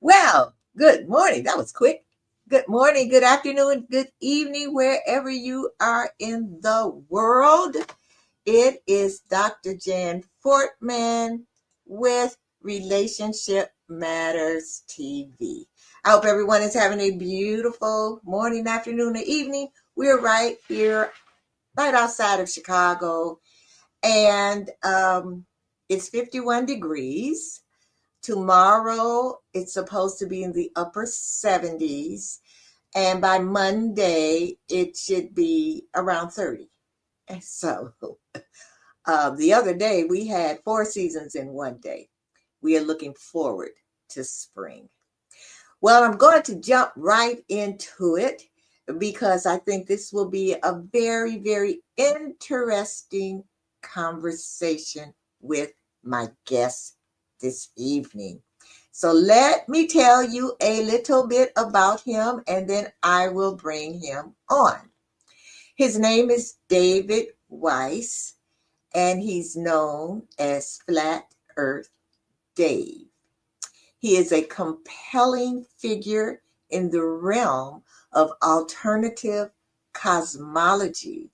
Well, good morning. That was quick. Good morning, good afternoon, good evening, wherever you are in the world. It is Dr. Jan Fortman with Relationship Matters TV. I hope everyone is having a beautiful morning, afternoon, or evening. We're right here, right outside of Chicago, and it's 51 degrees. Tomorrow, it's supposed to be in the upper 70s. And by Monday, it should be around 30. And so the other day, we had 4 seasons in one day. We are looking forward to spring. Well, I'm going to jump right into it because I think this will be a very, very interesting conversation with my guest this evening. So let me tell you a little bit about him and then I will bring him on. His name is David Weiss and he's known as Flat Earth Dave. He is a compelling figure in the realm of alternative cosmology.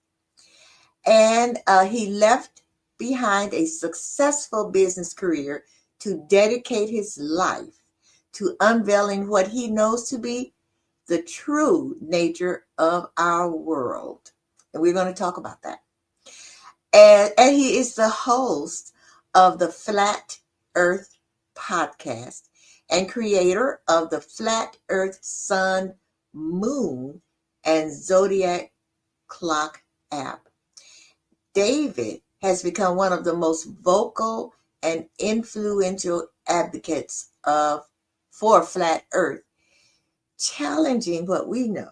And he left behind a successful business career to dedicate his life to unveiling what he knows to be the true nature of our world. And we're going to talk about that. And he is the host of the Flat Earth podcast and creator of the Flat Earth Sun, Moon, and Zodiac Clock app. David has become one of the most vocal and influential advocates for Flat Earth, challenging what we know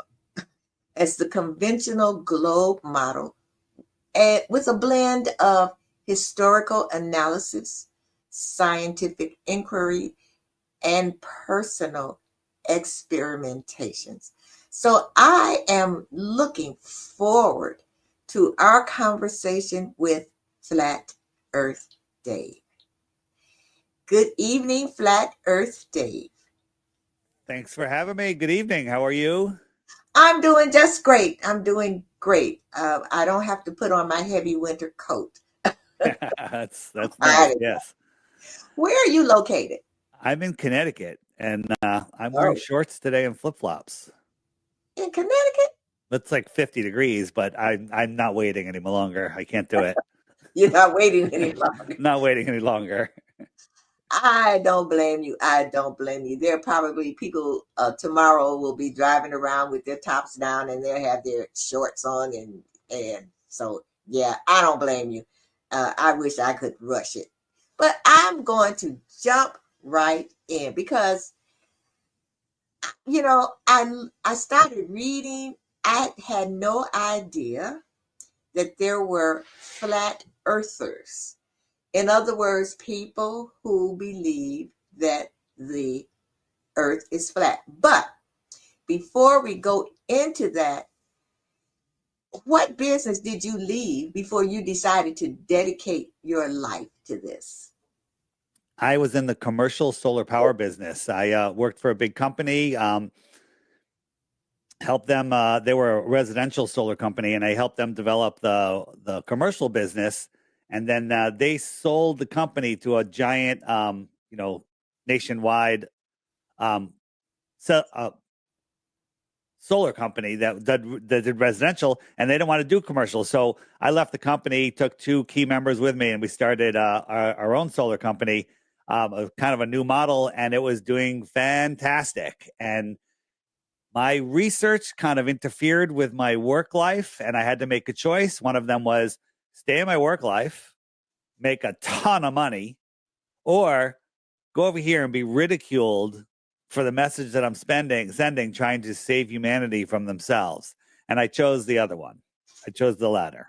as the conventional globe model and with a blend of historical analysis, scientific inquiry, and personal experimentations. So I am looking forward to our conversation with Flat Earth Dave. Good evening, Flat Earth Dave. Thanks for having me. Good evening. How are you? I'm doing just great. I'm doing great. I don't have to put on my heavy winter coat. That's nice. Yes. Where are you located? I'm in Connecticut, and I'm wearing Oh, shorts today and flip-flops. in Connecticut? It's like 50 degrees, but I'm not waiting any longer. I can't do it. You're not waiting any longer. Not waiting any longer. I don't blame you. I don't blame you. There are probably people tomorrow will be driving around with their tops down and they'll have their shorts on and so yeah, I don't blame you. I wish I could rush it, but I'm going to jump right in because I started reading. I had no idea that there were flat earthers. In other words, people who believe that the earth is flat. But before we go into that, what business did you leave before you decided to dedicate your life to this? I was in the commercial solar power business. I worked for a big company, helped them. They were a residential solar company, and I helped them develop the commercial business. And then they sold the company to a giant, nationwide um, so, solar company that did residential, and they didn't want to do commercial. So I left the company, took two key members with me, and we started our own solar company, kind of a new model, and it was doing fantastic. And my research kind of interfered with my work life, and I had to make a choice. One of them was stay in my work life, make a ton of money, or go over here and be ridiculed for the message that I'm sending, trying to save humanity from themselves. And I chose the other one. I chose the latter.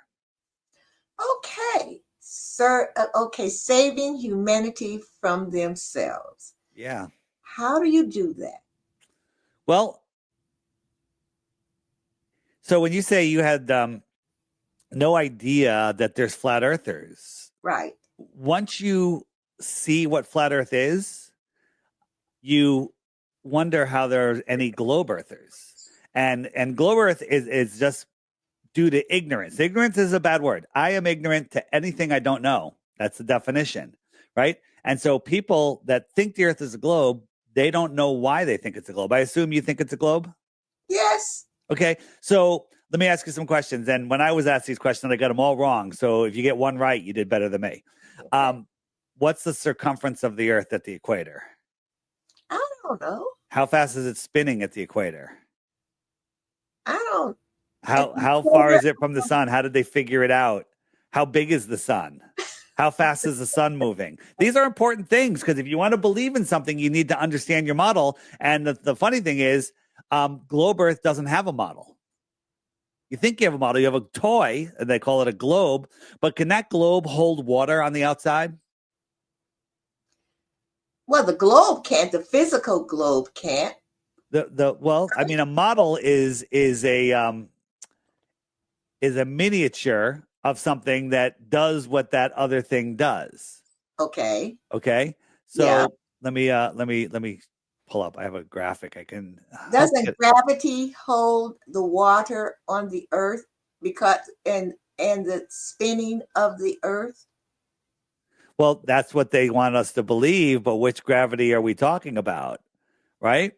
Okay, sir. Okay, saving humanity from themselves. Yeah. How do you do that? Well, so when you say you had no idea that there's flat earthers, Right. once you see what flat earth is, you wonder how there are any globe earthers. And globe earth is just due to ignorance. Ignorance is a bad word. I am ignorant to anything I don't know. That's the definition, right? And so people that think the earth is a globe, they don't know why they think it's a globe. I assume you think it's a globe? Yes. Okay. So let me ask you some questions. And when I was asked these questions, I got them all wrong. So if you get one right, you did better than me. Okay. What's the circumference of the earth at the equator? I don't know. How fast is it spinning at the equator? I don't. How far is it from the sun? How did they figure it out? How big is the sun? How fast is the sun moving? These are important things because if you want to believe in something, you need to understand your model. And the funny thing is, globe Earth doesn't have a model. You think you have a model, you have a toy, and they call it a globe, but can that globe hold water on the outside? Well, the globe can't. The physical globe can't. Well, I mean, a model is a miniature of something that does what that other thing does. Okay. Okay. Yeah. So let me pull up. I have a graphic. I can help Doesn't you. gravity hold the water on the earth because and the spinning of the earth? Well, that's what they want us to believe, but which gravity are we talking about? Right?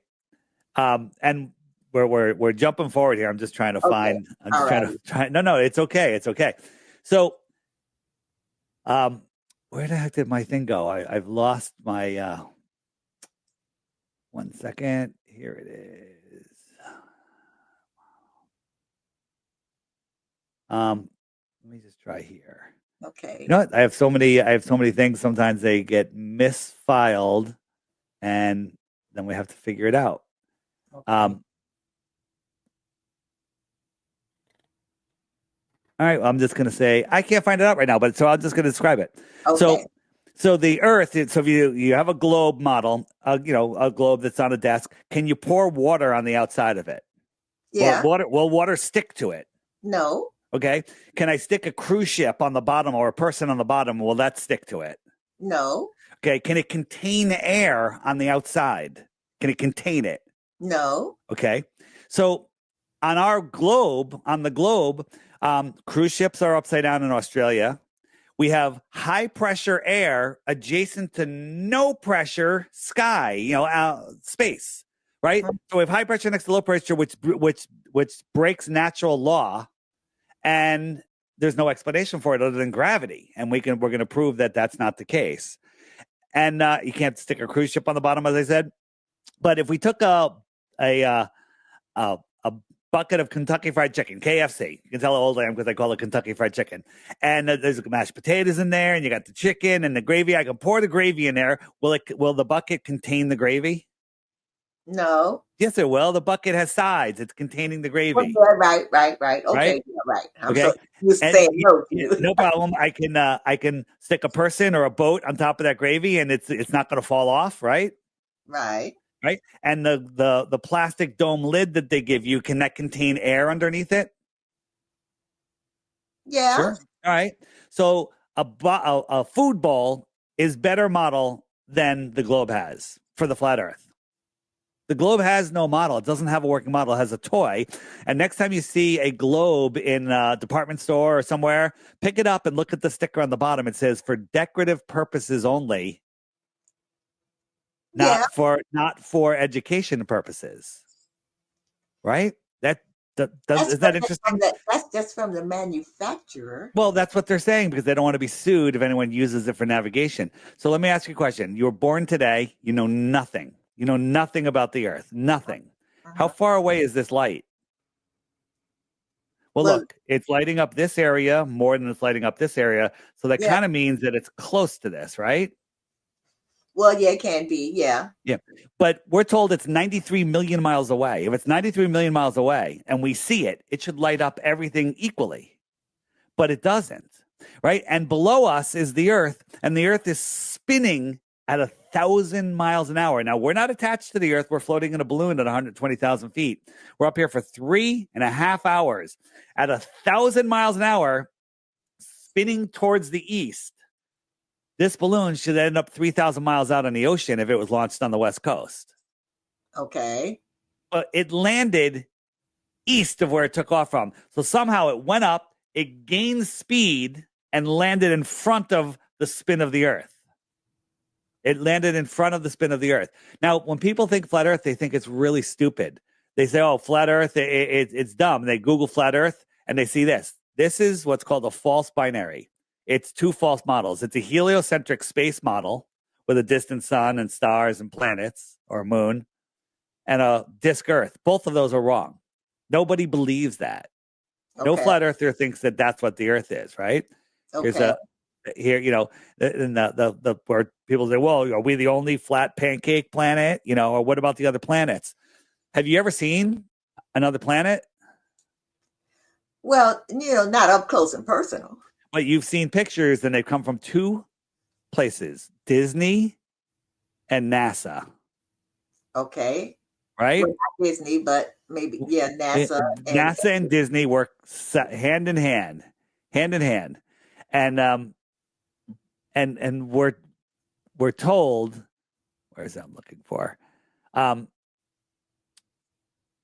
And we're jumping forward here. I'm just trying to Okay. find, I'm All just trying right. to try. No, it's okay. It's okay. So um where the heck did my thing go? I've lost my 1 second. Here it is. Let me just try here. You Okay. know what? I have so many things. Sometimes they get misfiled and then we have to figure it out. Okay. Um, all right, well, I'm just gonna say I can't find it out right now, but so I'm just gonna describe it. So Okay. so the Earth. So if you have a globe model, a globe that's on a desk, can you pour water on the outside of it? Yeah. Will water stick to it? No. Okay. Can I stick a cruise ship on the bottom or a person on the bottom? Will that stick to it? No. Okay. Can it contain air on the outside? Can it contain it? No. Okay. So on the globe, cruise ships are upside down in Australia. We have high pressure air adjacent to no pressure sky, space, right? So we have high pressure next to low pressure, which breaks natural law, and there's no explanation for it other than gravity. And we're going to prove that that's not the case. And you can't stick a cruise ship on the bottom, as I said. But if we took a a bucket of Kentucky Fried Chicken, KFC. You can tell how old I am because I call it Kentucky Fried Chicken. And there's mashed potatoes in there, and you got the chicken and the gravy. I can pour the gravy in there. Will the bucket contain the gravy? No. Yes, it will. The bucket has sides. It's containing the Oh, gravy, yeah, right. right? Okay, yeah, right. I'm so Okay. used to And saying no to you. no problem. I can stick a person or a boat on top of that gravy, and it's not going to fall off, right? Right. Right. And the plastic dome lid that they give you, can that contain air underneath it? Yeah. Sure. All right. So a food bowl is better model than the globe has for the flat Earth. The globe has no model. It doesn't have a working model. It has a toy. And next time you see a globe in a department store or somewhere, pick it up and look at the sticker on the bottom. It says for decorative purposes only, Yeah. not for education purposes. Right? That's Is that from interesting? that's just from the manufacturer. Well, that's what they're saying because they don't want to be sued if anyone uses it for navigation. So let me ask you a question. You were born today. You know nothing. You know nothing about the Earth. Nothing. How Uh-huh. far away is this light? Well, Well, look, it's lighting up this area more than it's lighting up this area. So that yeah. kind of means that it's close to this, right? Well, yeah, it can be. Yeah. Yeah. But we're told it's 93 million miles away. If it's 93 million miles away and we see it, it should light up everything equally. But it doesn't, right? And below us is the Earth, and the Earth is spinning at 1,000 miles an hour. Now, we're not attached to the Earth. We're floating in a balloon at 120,000 feet. We're up here for 3.5 hours at 1,000 miles an hour, spinning towards the east. This balloon should end up 3,000 miles out on the ocean if it was launched on the West Coast. Okay. But it landed east of where it took off from. So somehow it went up, it gained speed, and landed in front of the spin of the Earth. It landed in front of the spin of the Earth. Now, when people think flat Earth, they think it's really stupid. They say, oh, flat Earth, it's dumb. They Google flat Earth and they see this. This is what's called a false binary. It's two false models. It's a heliocentric space model with a distant sun and stars and planets or moon and a disk Earth. Both of those are wrong. Nobody believes that. No Okay. flat earther thinks that that's what the Earth is, right? Here's Okay. a here, in the where people say, "Well, are we the only flat pancake planet?" Or what about the other planets? Have you ever seen another planet? Well, not up close and personal. But you've seen pictures, and they've come from two places: Disney and NASA, Okay. right? Well, not Disney, but maybe yeah, NASA and NASA and Disney work hand in hand, hand in hand, and we're told. Where's that I'm looking for? Um,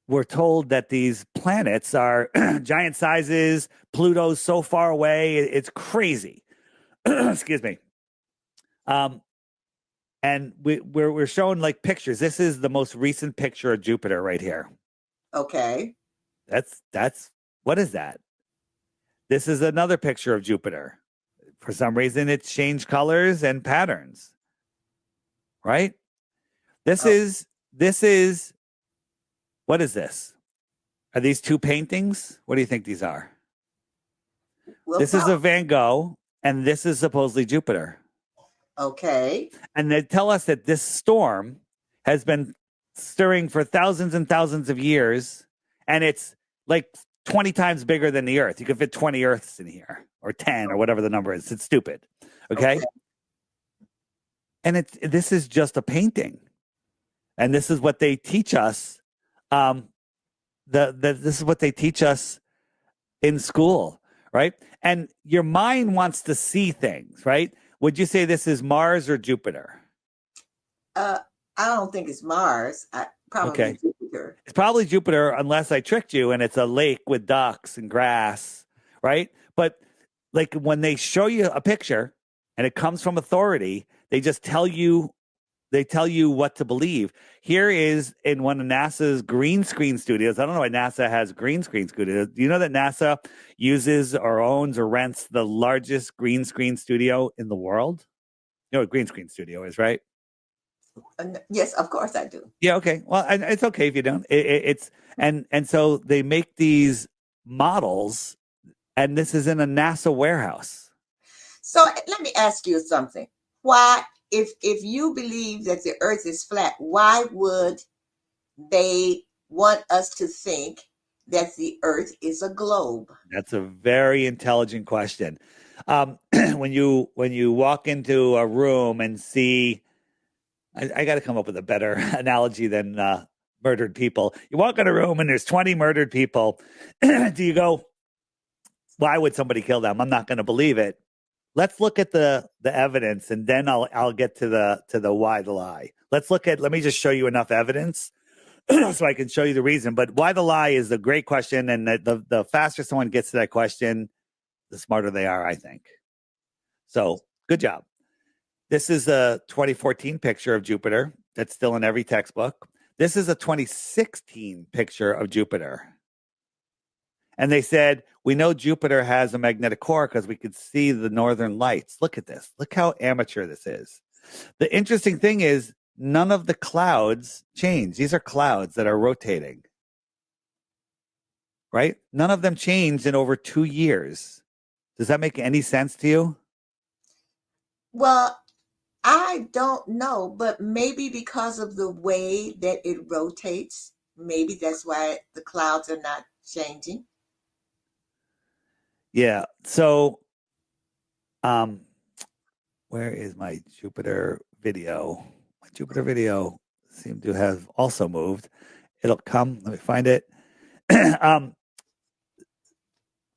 we're told that these planets are giant sizes. Pluto's so far away, it's crazy. Excuse me. Um, and we're showing like pictures. This is the most recent picture of Jupiter right here. okay. That's what is that? This is another picture of Jupiter. For some reason, it's changed colors and patterns. Right? This Oh, is this is what is this? Are these two paintings? What do you think these are? well, This is a Van Gogh, and this is supposedly Jupiter. okay. And they tell us that this storm has been stirring for thousands and thousands of years, and it's like 20 times bigger than the Earth. You could fit 20 Earths in here, or 10, or whatever the number is. It's stupid. Okay? Okay. And this is just a painting. And this is what they teach us. This is what they teach us in school, right? And your mind wants to see things, right? Would you say this is Mars or Jupiter? Uh, I don't think it's Mars. Probably Okay. Jupiter. It's probably Jupiter unless I tricked you and it's a lake with ducks and grass, right? But like when they show you a picture and it comes from authority, they just tell you what to believe. Here is in one of NASA's green screen studios. I don't know why NASA has green screen studios. Do you know that NASA uses or owns or rents the largest green screen studio in the world? You know what a green screen studio is, right? Yes, of course I do. Yeah, okay. Well, it's okay if you don't. It's and so they make these models, and this is in a NASA warehouse. So let me ask you something. Why, if you believe that the Earth is flat, why would they want us to think that the Earth is a globe? That's a very intelligent question. When you walk into a room and see, I got to come up with a better analogy than murdered people. You walk in a room and there's 20 murdered people. Do you go, why would somebody kill them? I'm not going to believe it. Let's look at the evidence, and then I'll get to the why the lie. Let me just show you enough evidence so I can show you the reason. But why the lie is a great question, and the faster someone gets to that question, the smarter they are, I think. So good job. This is a 2014 picture of Jupiter that's still in every textbook. This is a 2016 picture of Jupiter. And they said, we know Jupiter has a magnetic core because we could see the northern lights. Look at this. Look how amateur this is. The interesting thing is none of the clouds change. These are clouds that are rotating, right? None of them changed in over 2 years. Does that make any sense to you? Well, I don't know, but maybe because of the way that it rotates, maybe that's why the clouds are not changing. Yeah. So, um, where is my Jupiter video? My Jupiter video seemed to have also moved. It'll come. Let me find it. um,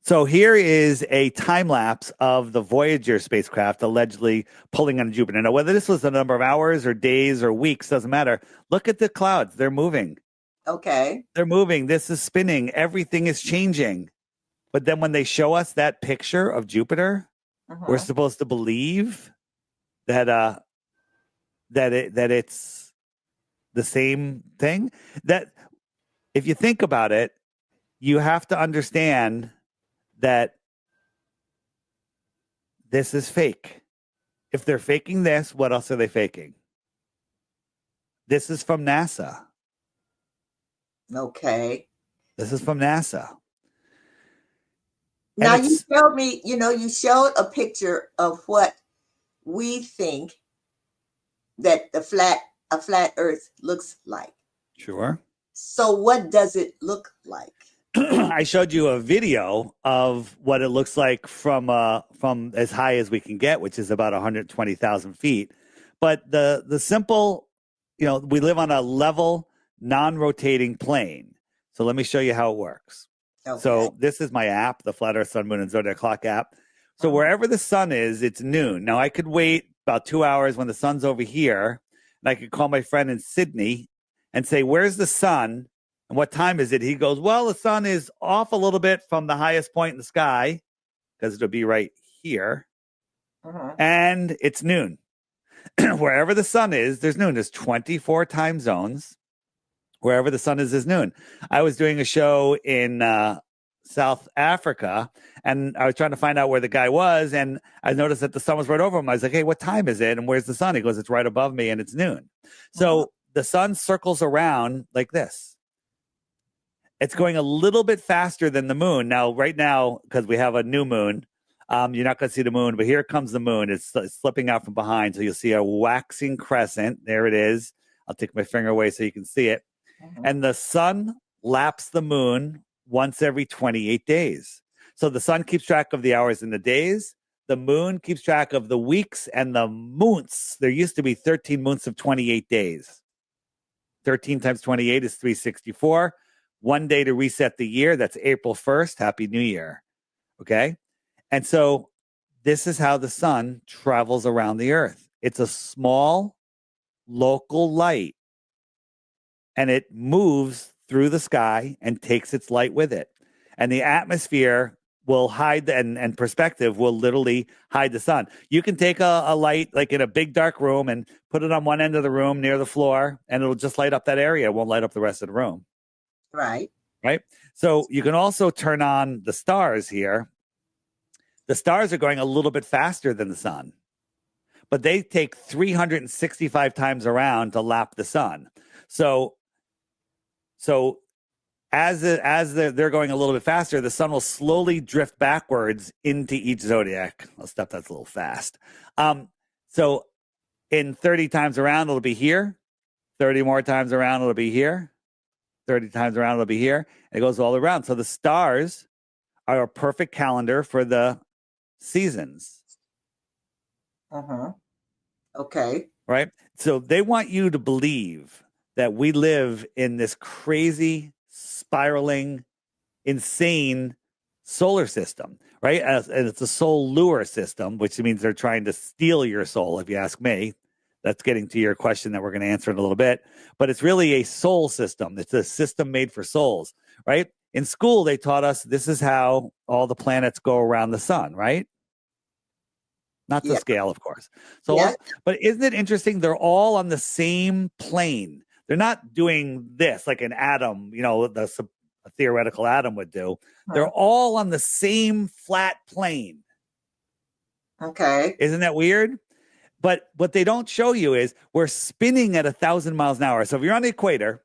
so here is a time lapse of the Voyager spacecraft allegedly pulling on Jupiter. Now, whether this was a number of hours or days or weeks doesn't matter. Look at the clouds; they're moving. Okay. They're moving. This is spinning. Everything is changing. But then when they show us that picture of Jupiter, we're Uh-huh. supposed to believe that it's the same thing. That if you think about it, you have to understand that this is fake. If they're faking this, what else are they faking? This is from NASA. Okay. This is from NASA. And Now you it's showed me, you showed a picture of what we think that a flat earth looks like. sure. So what does it look like? I showed you a video of what it looks like from as high as we can get, which is about 120,000 feet. But the simple, we live on a level, non-rotating plane. So let me show you how it works. Okay. So this is my app, the Flat Earth, Sun, Moon, and Zodiac Clock app. So Uh-huh. wherever the sun is, it's noon. Now I could wait about 2 hours when the sun's over here, and I could call my friend in Sydney and say, "Where's the sun? And what time is it?" He goes, "Well, the sun is off a little bit from the highest point in the sky because it'll be right here. Uh-huh. And it's noon." Wherever the sun is, there's noon. There's 24 time zones. Wherever the sun is noon. I was doing a show in South Africa, and I was trying to find out where the guy was, and I noticed that the sun was right over him. I was like, "Hey, what time is it? And where's the sun?" He goes, "It's right above me, and it's noon." Uh-huh. So the sun circles around like this. It's going a little bit faster than the moon. Now, right now, because we have a new moon, you're not going to see the moon, but here comes the moon. It's slipping out from behind. So you'll see a waxing crescent. There it is. I'll take my finger away so you can see it. Uh-huh. And the sun laps the moon once every 28 days. So the sun keeps track of the hours and the days. The moon keeps track of the weeks and the moons. There used to be 13 moons of 28 days. 13 times 28 is 364. 1 day to reset the year. That's April 1st. Happy New Year. Okay. And so this is how the sun travels around the earth. It's a small local light, and it moves through the sky and takes its light with it. And the atmosphere will hide, and perspective will literally hide the sun. You can take a light like in a big dark room and put it on one end of the room near the floor, and it'll just light up that area. It won't light up the rest of the room. Right. Right. So you can also turn on the stars here. The stars are going a little bit faster than the sun, but they take 365 times around to lap the sun. So as they're going a little bit faster, the sun will slowly drift backwards into each zodiac. Well, stuff that's a little fast. So in 30 times around, it'll be here. 30 more times around, it'll be here. 30 times around, it'll be here. And it goes all around. So the stars are a perfect calendar for the seasons. Uh-huh. Okay. Right? So they want you to believe that we live in this crazy, spiraling, insane solar system, right? And it's a soul lure system, which means they're trying to steal your soul, if you ask me. That's getting to your question that we're going to answer in a little bit. But it's really a soul system. It's a system made for souls, right? In school, they taught us this is how all the planets go around the sun, right? Not to Yeah. scale, of course. Yeah. But isn't it interesting? They're all on the same plane. They're not doing this like an atom, a a theoretical atom would do. They're Huh. all on the same flat plane. Okay. Isn't that weird? But what they don't show you is we're spinning at 1,000 miles an hour. So if you're on the equator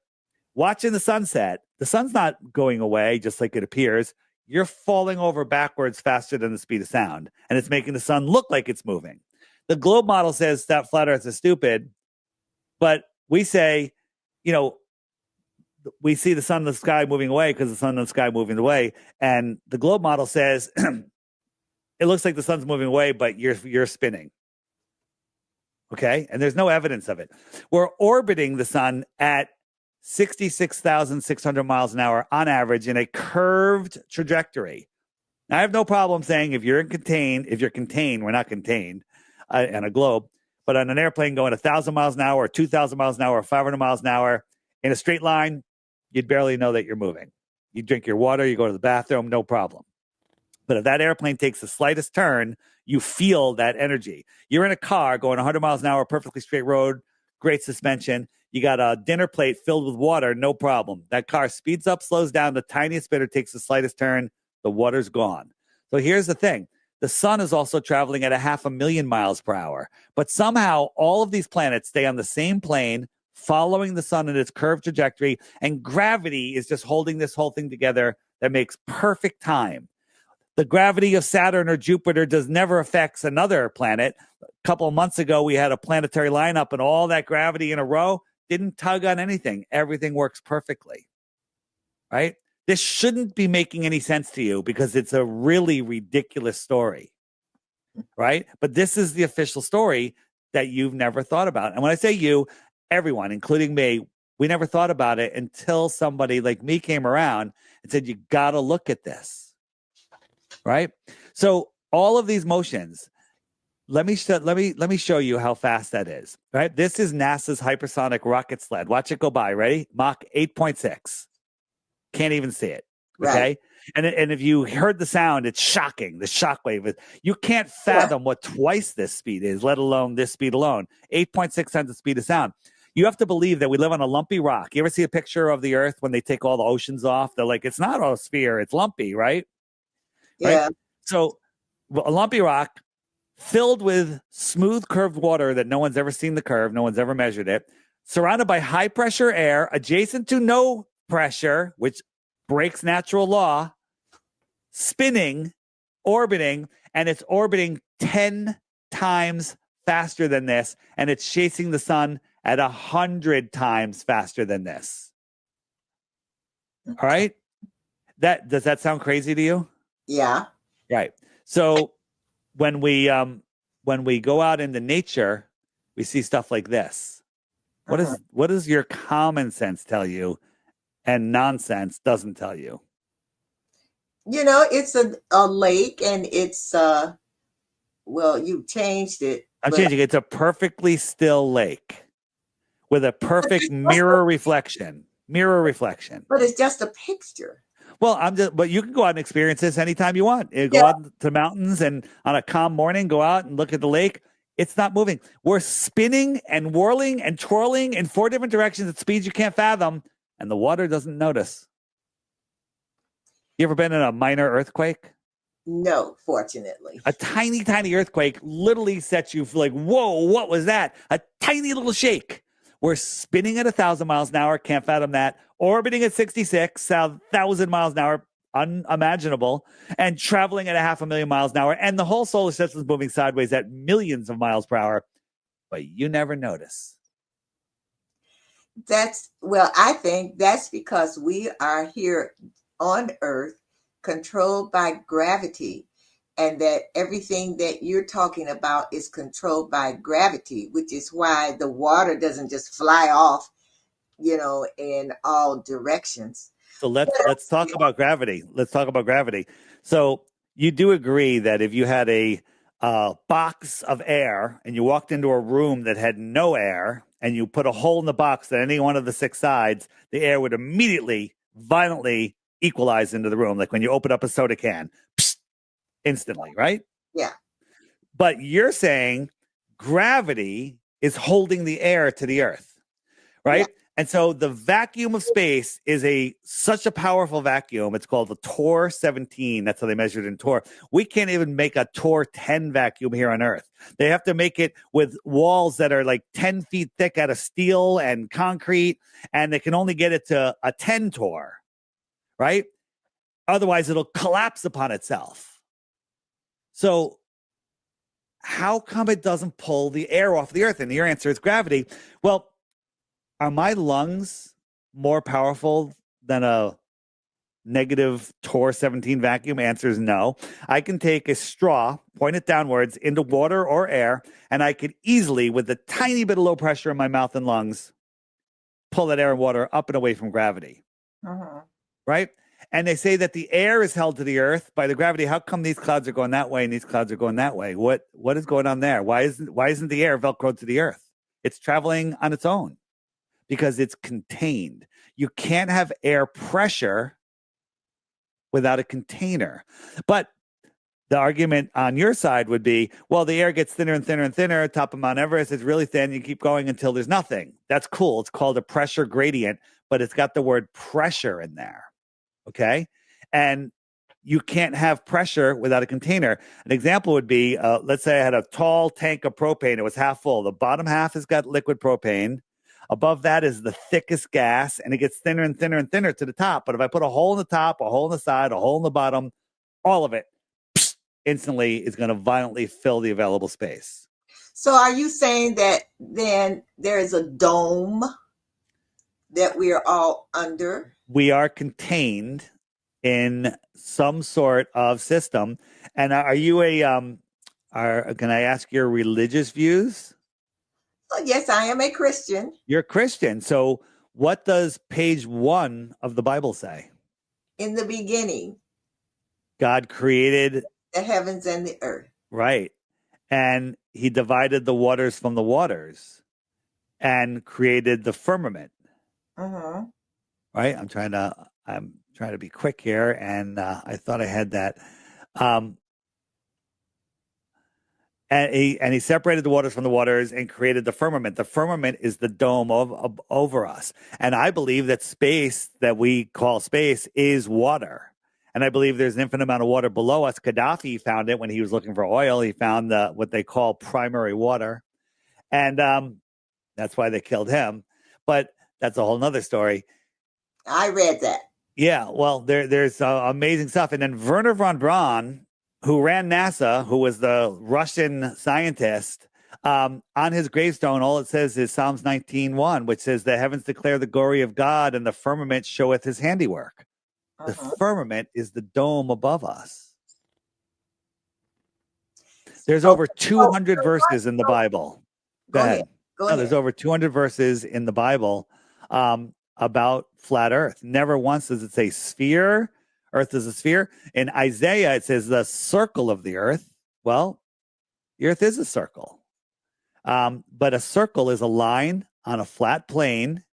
watching the sunset, the sun's not going away just like it appears. You're falling over backwards faster than the speed of sound, and it's making the sun look like it's moving. The globe model says that flat Earth is stupid, but we say, we see the sun in the sky moving away because the sun in the sky moving away, and the globe model says it looks like the sun's moving away, but you're spinning. Okay, and there's no evidence of it. We're orbiting the sun at 66,600 miles an hour on average in a curved trajectory. Now, I have no problem saying if you're contained, we're not contained in a globe, but on an airplane going 1,000 miles an hour or 2,000 miles an hour or 500 miles an hour in a straight line, you'd barely know that you're moving. You drink your water, you go to the bathroom, no problem. But if that airplane takes the slightest turn, you feel that energy. You're in a car going 100 miles an hour, perfectly straight road, great suspension. You got a dinner plate filled with water, no problem. That car speeds up, slows down, the tiniest bit, or takes the slightest turn, the water's gone. So here's the thing. The sun is also traveling at 500,000 miles per hour. But somehow all of these planets stay on the same plane, following the sun in its curved trajectory, and gravity is just holding this whole thing together that makes perfect time. The gravity of Saturn or Jupiter does never affect another planet. A couple of months ago, we had a planetary lineup and all that gravity in a row didn't tug on anything. Everything works perfectly, right? This shouldn't be making any sense to you because it's a really ridiculous story, right? But this is the official story that you've never thought about. And when I say you, everyone, including me, we never thought about it until somebody like me came around and said, you got to look at this, right? So all of these motions, let me show you how fast that is, right? This is NASA's hypersonic rocket sled. Watch it go by. Ready? Mach 8.6. Can't even see it. Okay. Right. And if you heard the sound, it's shocking. The shockwave. You can't fathom what twice this speed is, let alone this speed alone. 8.6 times the speed of sound. You have to believe that we live on a lumpy rock. You ever see a picture of the Earth when they take all the oceans off? They're like, it's not a sphere, it's lumpy, right? Yeah. Right? So a lumpy rock filled with smooth curved water that no one's ever seen the curve, no one's ever measured it, surrounded by high pressure air, adjacent to no pressure, which breaks natural law, spinning, orbiting, and it's orbiting 10 times faster than this, and it's chasing the sun at 100 times faster than this. All right? Does that sound crazy to you? Yeah. Right. So when we go out into nature, we see stuff like this. What does your common sense tell you and nonsense doesn't tell you? It's a lake and it's well, you changed it, I'm but changing. It's a perfectly still lake with a perfect mirror reflection. Mirror reflection. but it's just a picture. Well, but you can go out and experience this anytime you want. You go Yeah. out to mountains and on a calm morning, go out and look at the lake. It's not moving. We're spinning and whirling and twirling in 4 different directions at speeds you can't fathom, and the water doesn't notice. You ever been in a minor earthquake? No, fortunately. A tiny, tiny earthquake literally sets you like, whoa, what was that? A tiny little shake. We're spinning at 1,000 miles an hour. Can't fathom that. Orbiting at 66,000 miles an hour. Unimaginable. And traveling at 500,000 miles an hour. And the whole solar system is moving sideways at millions of miles per hour. But you never notice. I think that's because we are here on Earth controlled by gravity, and that everything that you're talking about is controlled by gravity, which is why the water doesn't just fly off, in all directions. So let's talk about gravity. Let's talk about gravity. So you do agree that if you had a box of air and you walked into a room that had no air and you put a hole in the box at any one of the 6 sides, the air would immediately, violently equalize into the room. Like when you open up a soda can, psst, instantly, right? Yeah. But you're saying gravity is holding the air to the earth, right? Yeah. And so the vacuum of space is such a powerful vacuum. It's called the Tor 17. That's how they measured in Tor. We can't even make a Tor 10 vacuum here on Earth. They have to make it with walls that are like 10 feet thick out of steel and concrete, and they can only get it to a 10 Tor, right? Otherwise, it'll collapse upon itself. So how come it doesn't pull the air off the Earth? And your answer is gravity. Well, are my lungs more powerful than a negative Tor 17 vacuum? Answer is no. I can take a straw, point it downwards into water or air, and I could easily, with a tiny bit of low pressure in my mouth and lungs, pull that air and water up and away from gravity. Right? And they say that the air is held to the Earth by the gravity. How come these clouds are going that way and these clouds are going that way? What is going on there? Why isn't the air velcroed to the Earth? It's traveling on its own because it's contained. You can't have air pressure without a container. But the argument on your side would be, well, the air gets thinner and thinner and thinner. Top of Mount Everest is really thin. You keep going until there's nothing. That's cool. It's called a pressure gradient, but it's got the word pressure in there. Okay. And you can't have pressure without a container. An example would be, let's say I had a tall tank of propane. It was half full. The bottom half has got liquid propane. Above that is the thickest gas, and it gets thinner and thinner and thinner to the top. But if I put a hole in the top, a hole in the side, a hole in the bottom, all of it instantly is going to violently fill the available space. So are you saying that then there is a dome that we are all under? We are contained in some sort of system. And are you can I ask your religious views? Oh, yes, I am a Christian. You're a Christian. So what does page 1 of the Bible say? In the beginning, God created the heavens and the earth. Right. And he divided the waters from the waters and created the firmament. Right. I'm trying to be quick here. And I thought I had that. And he separated the waters from the waters and created the firmament. The firmament is the dome over us. And I believe that space that we call space is water. And I believe there's an infinite amount of water below us. Gaddafi found it when he was looking for oil. He found what they call primary water. And that's why they killed him. But that's a whole nother story. I read that. Yeah, well, there's amazing stuff. And then Werner von Braun, who ran NASA, who was the Russian scientist, on his gravestone, all it says is Psalms 19:1, which says, the heavens declare the glory of God and the firmament showeth his handiwork. The firmament is the dome above us. There's over 200 verses in the Bible. Go ahead. There's over 200 verses in the Bible about flat Earth. Never once does it say sphere. Earth is a sphere. In Isaiah, it says the circle of the earth. Well, the earth is a circle. But a circle is a line on a flat plane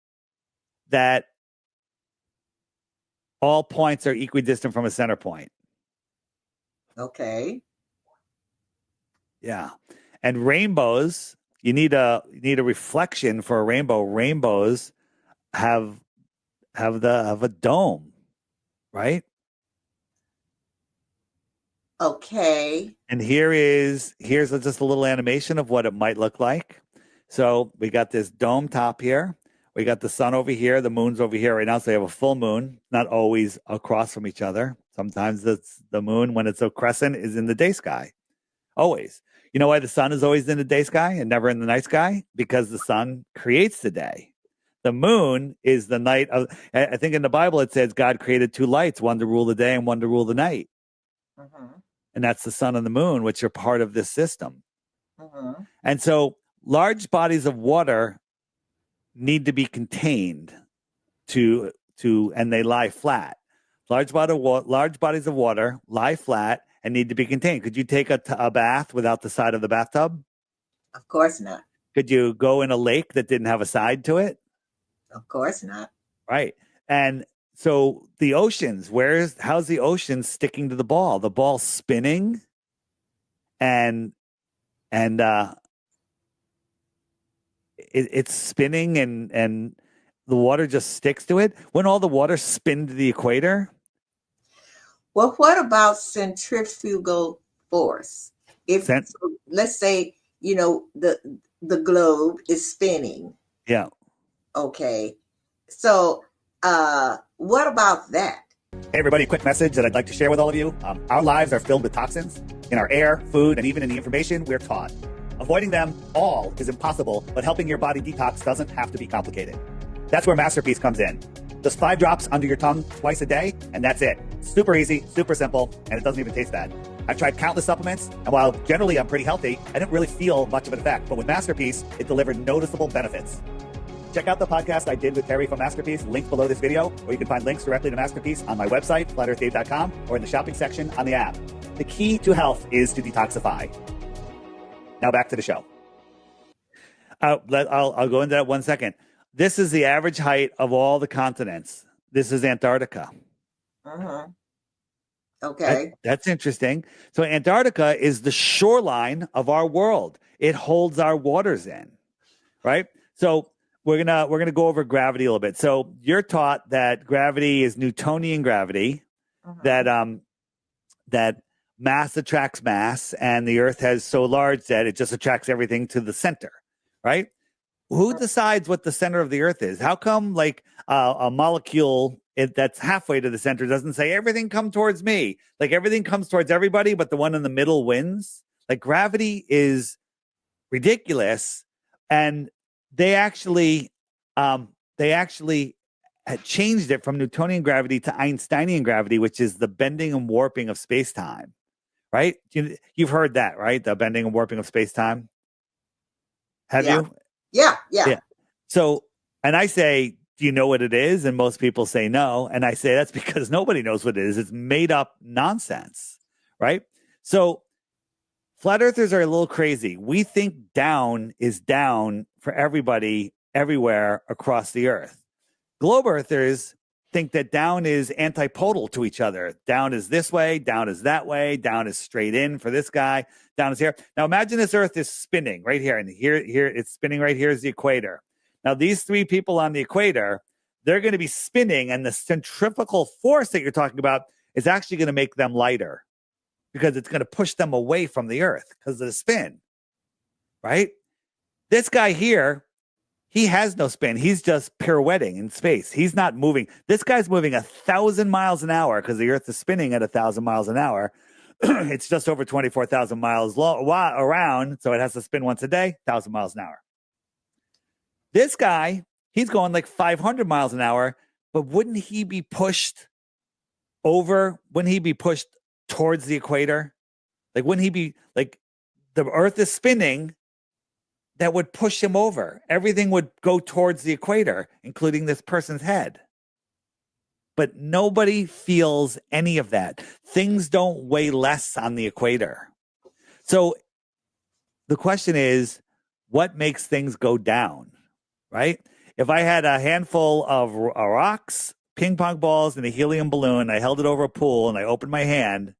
that all points are equidistant from a center point. Okay. Yeah. And rainbows, you need a reflection for a rainbow. Rainbows have a dome, right? Okay. And here's just a little animation of what it might look like. So we got this dome top here. We got the sun over here. The moon's over here right now. So you have a full moon, not always across from each other. Sometimes it's the moon, when it's a crescent, is in the day sky. Always. You know why the sun is always in the day sky and never in the night sky? Because the sun creates the day. The moon is the night of, I think in the Bible it says God created two lights, one to rule the day and one to rule the night. And that's the sun and the moon, which are part of this system. And so large bodies of water need to be contained and they lie flat. Large bodies of water lie flat and need to be contained. Could you take a bath without the side of the bathtub? Of course not. Could you go in a lake that didn't have a side to it? Of course not. Right. And so the oceans, how's the ocean sticking to the ball? The ball's spinning and it's spinning and the water just sticks to it? Wouldn't all the water spin to the equator? Well, what about centrifugal force? If Cent- so, let's say, the globe is spinning. yeah. Okay. So, what about that? Hey, everybody, quick message that I'd like to share with all of you. Our lives are filled with toxins in our air, food, and even in the information we're taught. Avoiding them all is impossible, but helping your body detox doesn't have to be complicated. That's where Masterpiece comes in. Just 5 drops under your tongue twice a day, and that's it. Super easy, super simple, and it doesn't even taste bad. I've tried countless supplements, and while generally I'm pretty healthy, I didn't really feel much of an effect. But with Masterpiece, it delivered noticeable benefits. Check out the podcast I did with Terry from Masterpiece, linked below this video, or you can find links directly to Masterpiece on my website, flatearthdave.com, or in the shopping section on the app. The key to health is to detoxify. Now back to the show. I'll go into that 1 second. This is the average height of all the continents. This is Antarctica. Okay. That's interesting. So Antarctica is the shoreline of our world. It holds our waters in, right? So we're gonna go over gravity a little bit. So you're taught that gravity is Newtonian gravity, that mass attracts mass, and the Earth has so large that it just attracts everything to the center, right? Who decides what the center of the Earth is? How come like a molecule that's halfway to the center doesn't say everything come towards me? Like everything comes towards everybody, but the one in the middle wins. Like gravity is ridiculous, and they actually had changed it from Newtonian gravity to Einsteinian gravity, which is the bending and warping of space-time, right? You've heard that, right? The bending and warping of space-time. Have you? Yeah. So, and I say, do you know what it is? And most people say no. And I say that's because nobody knows what it is. It's made up nonsense, right? So flat earthers are a little crazy. We think down is down for everybody, everywhere across the earth. Globe earthers think that down is antipodal to each other. Down is this way, down is that way, down is straight in for this guy, down is here. Now imagine this earth is spinning right here, and here it's spinning right here is the equator. Now these 3 people on the equator, they're going to be spinning, and the centrifugal force that you're talking about is actually going to make them lighter because it's going to push them away from the earth because of the spin, right? This guy here, he has no spin. He's just pirouetting in space. He's not moving. This guy's moving 1,000 miles an hour because the Earth is spinning at 1,000 miles an hour. It's just over 24,000 miles around, so it has to spin once a day, 1,000 miles an hour. This guy, he's going like 500 miles an hour, but wouldn't he be pushed over? Wouldn't he be pushed towards the equator? Like, wouldn't he be like the Earth is spinning? That would push him over. Everything would go towards the equator, including this person's head. But nobody feels any of that. Things don't weigh less on the equator. So the question is, what makes things go down, right? If I had a handful of rocks, ping pong balls, and a helium balloon, I held it over a pool, and I opened my hand,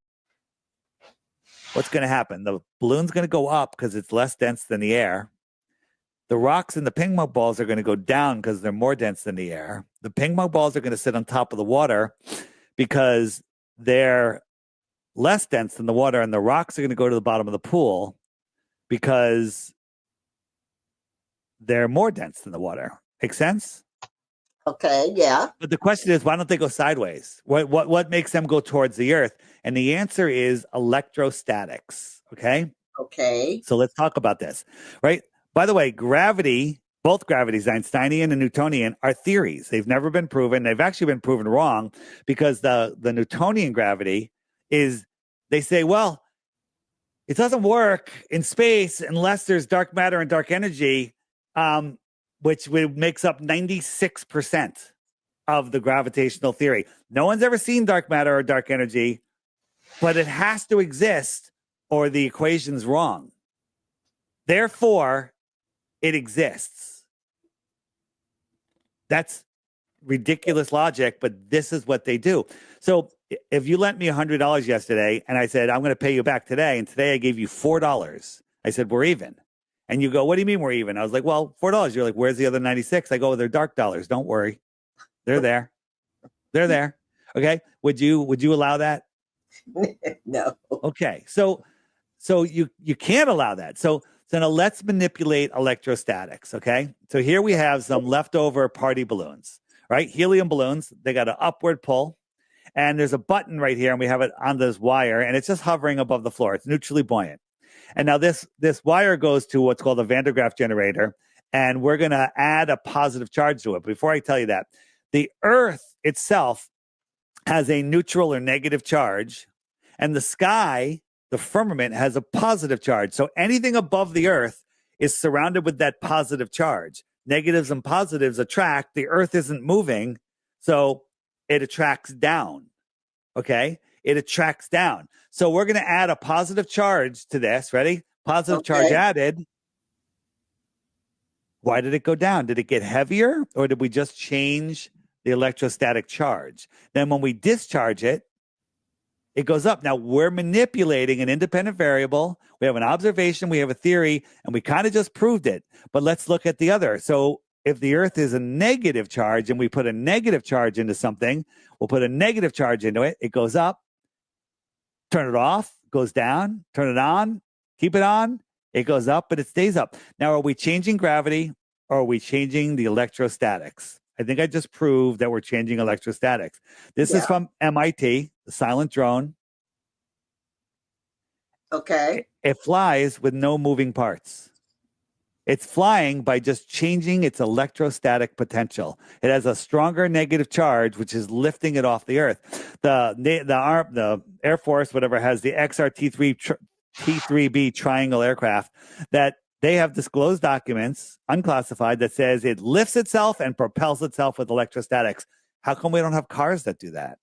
what's going to happen? The balloon's going to go up because it's less dense than the air. The rocks and the ping pong balls are going to go down because they're more dense than the air. The ping pong balls are going to sit on top of the water because they're less dense than the water, and the rocks are going to go to the bottom of the pool because they're more dense than the water. Make sense? Okay, yeah. But the question is, why don't they go sideways? What makes them go towards the earth? And the answer is electrostatics. Okay? Okay. So let's talk about this, right? By the way, gravity, both gravities, Einsteinian and Newtonian, are theories. They've never been proven. They've actually been proven wrong because the Newtonian gravity is, they say, well, it doesn't work in space unless there's dark matter and dark energy, which makes up 96% of the gravitational theory. No one's ever seen dark matter or dark energy, but it has to exist or the equation's wrong. Therefore, it exists. That's ridiculous logic, but this is what they do. So if you lent me $100 yesterday and I said, I'm going to pay you back today, and today I gave you $4, I said, we're even. And you go, what do you mean we're even? I was like, well, $4. You're like, where's the other 96? I go, they're dark dollars. Don't worry. They're there. They're there. Okay. Would you allow that? No. Okay. So you can't allow that. So now let's manipulate electrostatics. Okay. So here we have some leftover party balloons, right? Helium balloons. They got an upward pull. And there's a button right here, and we have it on this wire, and it's just hovering above the floor. It's neutrally buoyant. And now this wire goes to what's called a Van der Graaf generator, and we're going to add a positive charge to it. Before I tell you that, the Earth itself has a neutral or negative charge, and the sky, the firmament, has a positive charge. So anything above the Earth is surrounded with that positive charge. Negatives and positives attract. The Earth isn't moving, so it attracts down. Okay? It attracts down. So we're going to add a positive charge to this. Ready? Positive charge added. Why did it go down? Did it get heavier, or did we just change the electrostatic charge? Then when we discharge it, it goes up. Now we're manipulating an independent variable. We have an observation, we have a theory, and we kind of just proved it. But let's look at the other. So if the Earth is a negative charge and we put a negative charge into something, we'll put a negative charge into it. It goes up. Turn it off, goes down. Turn it on, keep it on. It goes up, but it stays up. Now, are we changing gravity, or are we changing the electrostatics? I think I just proved that we're changing electrostatics. This is from MIT, the silent drone. Okay. It flies with no moving parts. It's flying by just changing its electrostatic potential. It has a stronger negative charge, which is lifting it off the Earth. The Air Force, whatever, has the T3B triangle aircraft that they have disclosed documents, unclassified, that says it lifts itself and propels itself with electrostatics. How come we don't have cars that do that?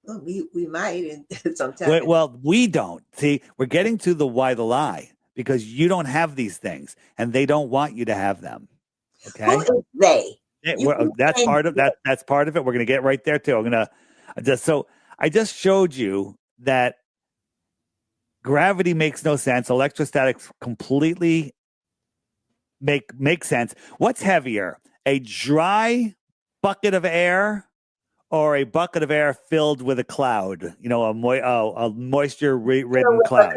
Well, we might sometimes. Well, we don't. See, we're getting to the why the lie. Because you don't have these things, and they don't want you to have them. Okay, who is they? That's part of that. That's part of it. We're going to get right there too. I just showed you that gravity makes no sense. Electrostatics completely make sense. What's heavier, a dry bucket of air, or a bucket of air filled with a cloud? You know, a moisture-ridden cloud.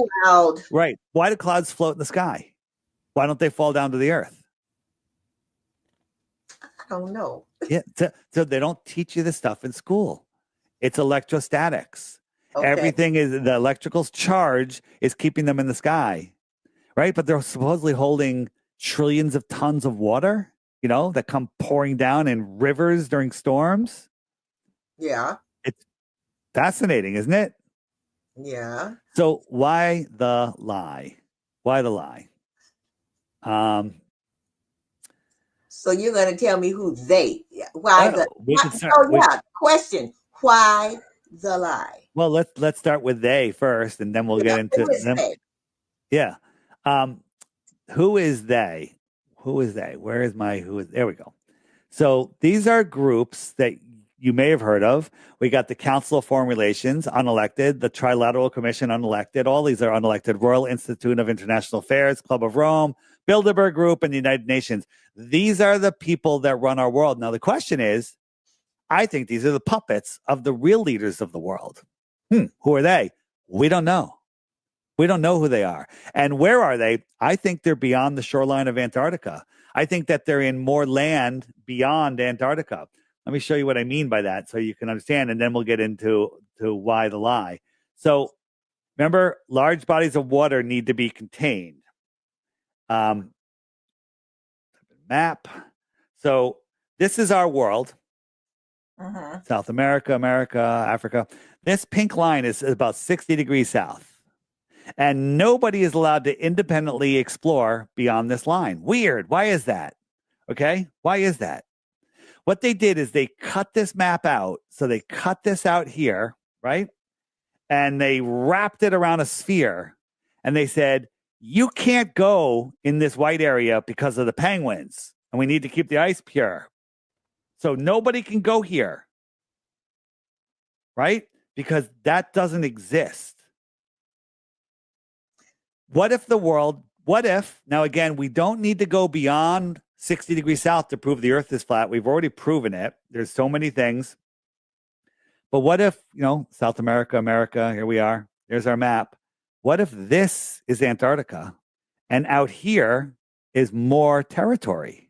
Right. Why do clouds float in the sky? Why don't they fall down to the Earth? I don't know. Yeah. So they don't teach you this stuff in school. It's electrostatics. Okay. Everything is, the electrical charge is keeping them in the sky, right? But they're supposedly holding trillions of tons of water, you know, that come pouring down in rivers during storms. Yeah. It's fascinating, isn't it? Yeah. So why the lie? Why the lie? So you're going to tell me who they? Why the? Question. Why the lie? Well, let's start with they first, and then we'll get into them. Yeah. Who is they? Who is they? Where is my who is? There we go. So these are groups that you may have heard of. We got the Council of Foreign Relations, unelected, the Trilateral Commission, unelected. All these are unelected. Royal Institute of International Affairs, Club of Rome, Bilderberg Group, and the United Nations. These are the people that run our world. Now, the question is, I think these are the puppets of the real leaders of the world. Who are they? We don't know. We don't know who they are. And where are they? I think they're beyond the shoreline of Antarctica. I think that they're in more land beyond Antarctica. Let me show you what I mean by that so you can understand, and then we'll get into why the lie. So remember, large bodies of water need to be contained. Map. So this is our world. South America, Africa. This pink line is about 60 degrees south. And nobody is allowed to independently explore beyond this line. Weird. Why is that? Okay. Why is that? What they did is they cut this map out. So they cut this out here, right? And they wrapped it around a sphere. And they said, you can't go in this white area because of the penguins. And we need to keep the ice pure. So nobody can go here. Right? Because that doesn't exist. What if the world what if, now again, we don't need to go beyond 60 degrees south to prove the earth is flat. We've already proven it. There's so many things. But what if, South America, here we are. There's our map. What if this is Antarctica and out here is more territory?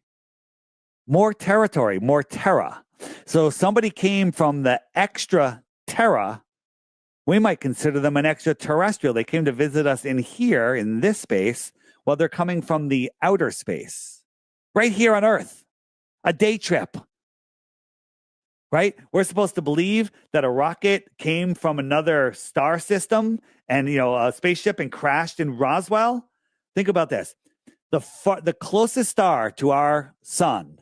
More territory, more terra. So somebody came from the extra terra. We might consider them an extraterrestrial. They came to visit us in here, in this space, while they're coming from the outer space, right here on Earth, a day trip, right? We're supposed to believe that a rocket came from another star system and, a spaceship and crashed in Roswell. Think about this. The closest star to our sun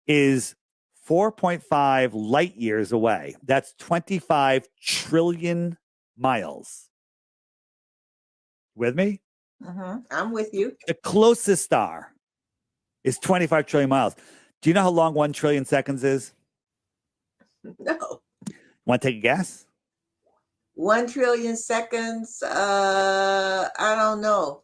is 4.5 light years away. That's 25 trillion miles. With me? I'm with you. The closest star is 25 trillion miles. Do you know how long 1 trillion seconds is? No. Want to take a guess? 1 trillion seconds? I don't know.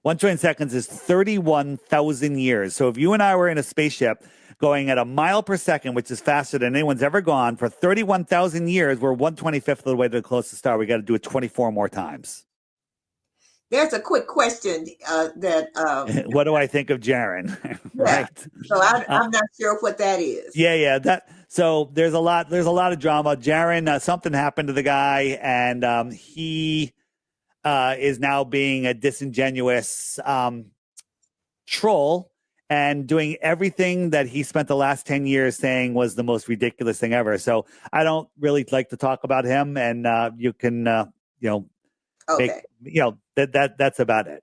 1 trillion seconds is 31,000 years. So if you and I were in a spaceship going at a mile per second, which is faster than anyone's ever gone, for 31,000 years, we're 1/25th of the way to the closest star. We got to do it 24 more times. There's a quick question that. What do I think of Jaren? Right. So I'm not sure what that is. Yeah. So there's a lot of drama. Jaren, something happened to the guy, and he is now being a disingenuous troll and doing everything that he spent the last 10 years saying was the most ridiculous thing ever. So I don't really like to talk about him, and you can, okay. That's about it.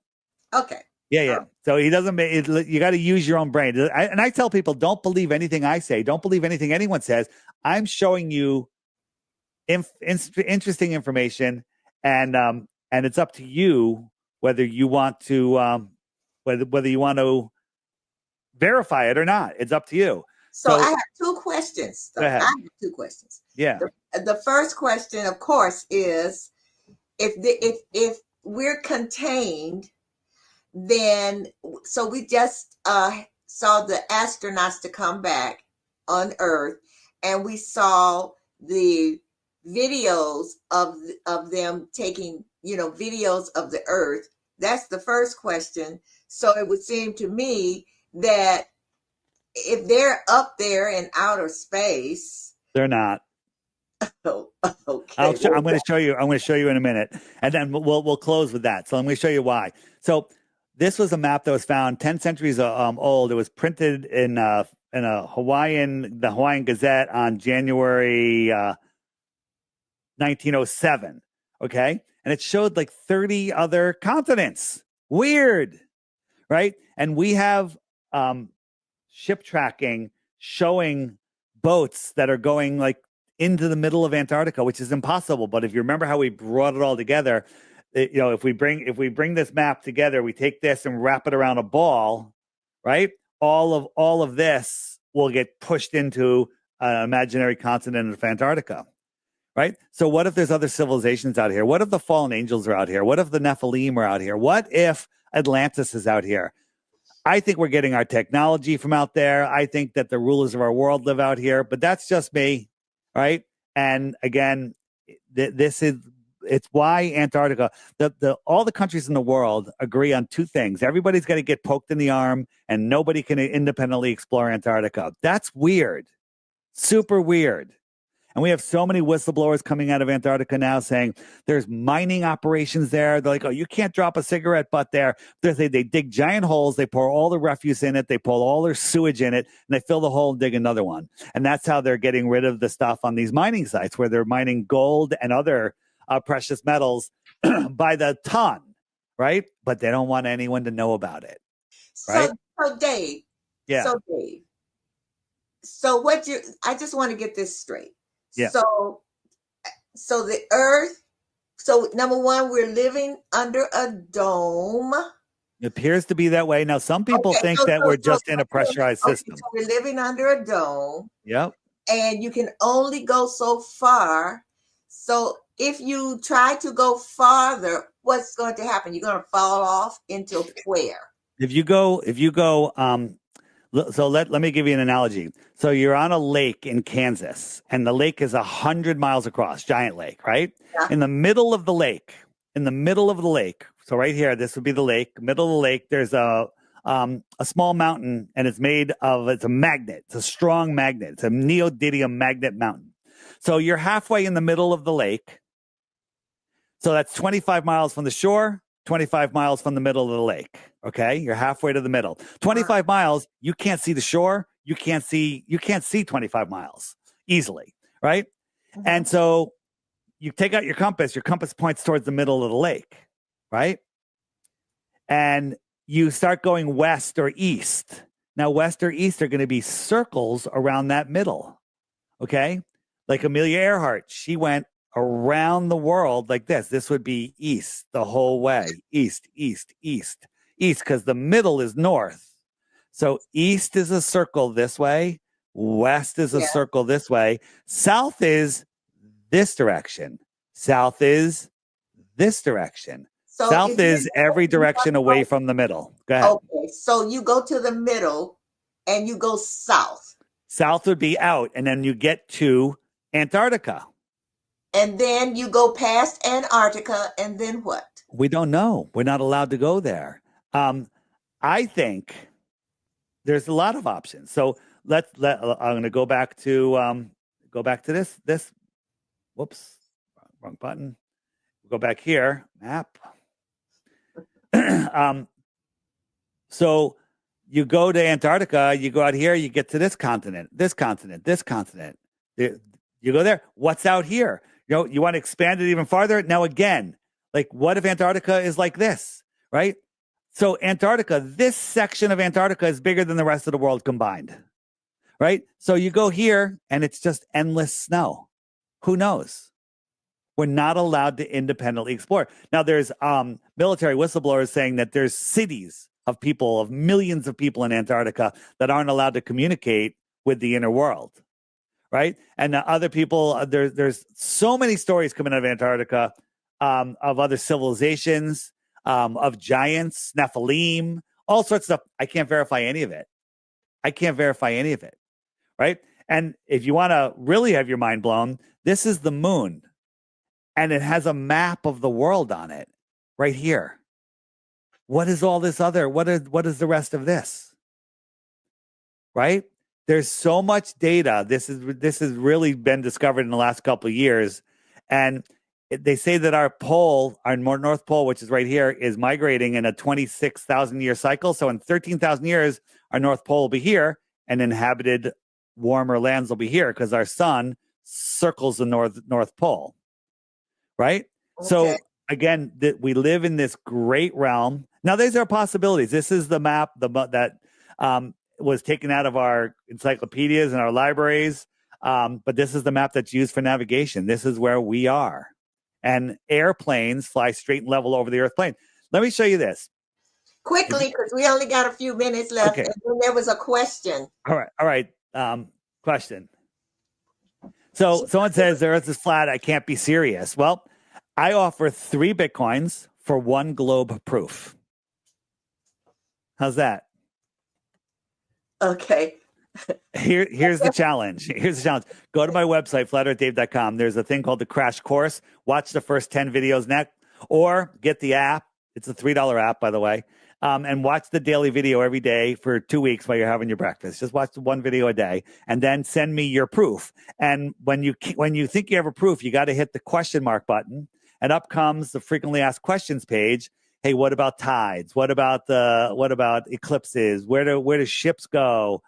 Okay. Yeah. So he doesn't make it, you got to use your own brain. And I tell people, don't believe anything I say. Don't believe anything anyone says. I'm showing you interesting information, and it's up to you whether you want to whether you want to verify it or not. It's up to you. So I have two questions. Go ahead. I have two questions. Yeah. The first question, of course, is if we're contained, then so we just saw the astronauts to come back on Earth, and we saw the videos of them taking videos of the Earth. That's the first question. So it would seem to me that if they're up there in outer space, they're not. Oh, okay. I'm going to show you. I'm going to show you in a minute, and then we'll close with that. So let me show you why. So this was a map that was found 10 centuries old. It was printed in the Hawaiian Gazette on January 1907. Okay, and it showed like 30 other continents. Weird, right? And we have ship tracking showing boats that are going like into the middle of Antarctica, which is impossible. But if you remember how we brought it all together, if we bring this map together, we take this and wrap it around a ball, right? All of this will get pushed into an imaginary continent of Antarctica, right? So what if there's other civilizations out here? What if the fallen angels are out here? What if the Nephilim are out here? What if Atlantis is out here? I think we're getting our technology from out there. I think that the rulers of our world live out here, but that's just me. Right. And again, it's why Antarctica, all the countries in the world agree on two things. Everybody's got to get poked in the arm, and nobody can independently explore Antarctica. That's weird. Super weird. And we have so many whistleblowers coming out of Antarctica now saying there's mining operations there. They're like, oh, you can't drop a cigarette butt there. They dig giant holes. They pour all the refuse in it. They pour all their sewage in it, and they fill the hole and dig another one. And that's how they're getting rid of the stuff on these mining sites where they're mining gold and other precious metals by the ton, right? But they don't want anyone to know about it, right? So Dave. Yeah. So Dave. I just want to get this straight. Yeah. So the Earth, so number one, we're living under a dome. It appears to be that way. Now, some people think that we're just in a pressurized system. So we're living under a dome. Yep. And you can only go so far. So if you try to go farther, what's going to happen? You're going to fall off into where? If you go, so let me give you an analogy. So you're on a lake in Kansas, and the lake is 100 miles across, giant lake, right? Yeah. In the middle of the lake, so right here, this would be the lake, middle of the lake, there's a small mountain, and it's a magnet. It's a strong magnet. It's a neodymium magnet mountain. So you're halfway in the middle of the lake. So that's 25 miles from the shore, 25 miles from the middle of the lake. Okay. You're halfway to the middle. 25 miles, you can't see the shore. You can't see 25 miles easily. Right. Mhm. And so you take out your compass points towards the middle of the lake. Right. And you start going west or east. Now, west or east are going to be circles around that middle. Okay. Like Amelia Earhart, she went around the world like this. This would be east the whole way. East, because the middle is north. So east is a circle this way. West is a circle this way. South is this direction. South is this direction. So South is every direction away from the middle. Go ahead. Okay, so you go to the middle and you go south. South would be out, and then you get to Antarctica. And then you go past Antarctica, and then what? We don't know. We're not allowed to go there. I think there's a lot of options. So I'm going to go back to this. Whoops, wrong button. Go back here. Map. So you go to Antarctica. You go out here. You get to this continent. You go there. What's out here? You want to expand it even farther? Now, again, like, what if Antarctica is like this, right? So Antarctica, this section of Antarctica is bigger than the rest of the world combined, right? So you go here, and it's just endless snow. Who knows? We're not allowed to independently explore. Now, there's military whistleblowers saying that there's cities of millions of people in Antarctica that aren't allowed to communicate with the inner world. Right. And other people, there's so many stories coming out of Antarctica of other civilizations, of giants, Nephilim, all sorts of stuff. I can't verify any of it. Right. And if you want to really have your mind blown, this is the moon, and it has a map of the world on it right here. What is all this other? What is the rest of this? Right. There's so much data. This has really been discovered in the last couple of years. And they say that our North Pole, which is right here, is migrating in a 26,000 year cycle. So in 13,000 years, our North Pole will be here, and inhabited warmer lands will be here, because our sun circles the North Pole. Right. Okay. So again, we live in this great realm. Now, these are possibilities. This is the map that was taken out of our encyclopedias and our libraries. But this is the map that's used for navigation. This is where we are. And airplanes fly straight and level over the Earth plane. Let me show you this. Quickly, because we only got a few minutes left. Okay. And then there was a question. All right. Question. So someone says the Earth is flat. I can't be serious. Well, I offer 3 Bitcoins for 1 globe proof. How's that? Okay. Here's the challenge. Go to my website, flatearthdave.com. There's a thing called the Crash Course. Watch the first 10 videos next, or get the app. It's a $3 app, by the way. And watch the daily video every day for 2 weeks while you're having your breakfast. Just watch 1 video a day, and then send me your proof. And when you think you have a proof, you got to hit the question mark button, and up comes the frequently asked questions page. Hey, what about tides? What about eclipses? Where do ships go?